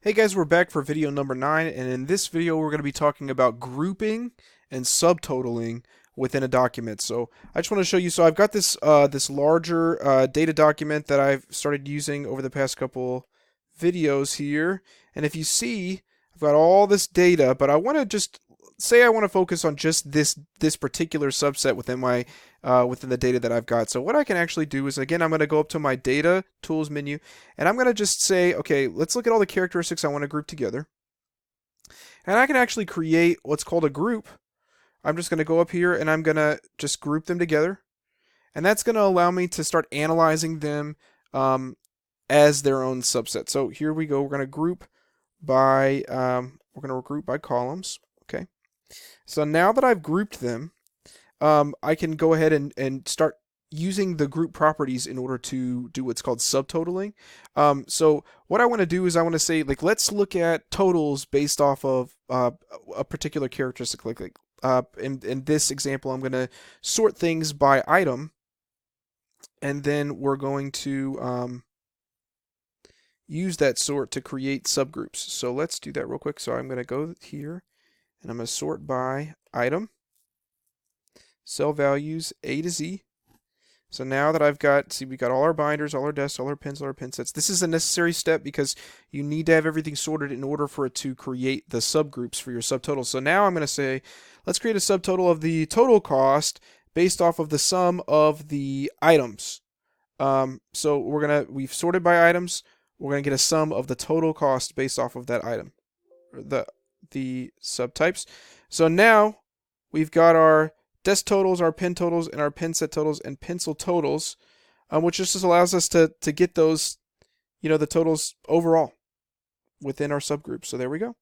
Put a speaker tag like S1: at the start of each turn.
S1: Hey guys, we're back for video number 9, and in this video we're going to be talking about grouping and subtotaling within a document. So I just want to show you, so I've got this larger data document that I've started using over the past couple videos here, and if you see, I've got all this data, but I want to just say I want to focus on just this particular subset within my within the data that I've got. So what I can actually do is, again, I'm going to go up to my data tools menu, and I'm going to just say, okay, let's look at all the characteristics I want to group together. And I can actually create what's called a group. I'm just going to go up here and I'm going to just group them together. And that's going to allow me to start analyzing them as their own subset. So here we go. We're going to group by columns. Okay. So now that I've grouped them, I can go ahead and start using the group properties in order to do what's called subtotaling. So what I want to do is I want to say, like, let's look at totals based off of a particular characteristic. In this example, I'm going to sort things by item, and then we're going to use that sort to create subgroups. So let's do that real quick. So I'm going to go here, and I'm going to sort by item, cell values A to Z. So now that I've got, see, we got all our binders, all our desks, all our pins, all our pin sets. This is a necessary step because you need to have everything sorted in order for it to create the subgroups for your subtotals. So now I'm going to say, let's create a subtotal of the total cost based off of the sum of the items. So we've sorted by items. We're gonna get a sum of the total cost based off of that item, or the subtypes. So now we've got our desk totals, our pin totals, and our pin set totals and pencil totals, which just allows us to get those, the totals overall within our subgroups. So there we go.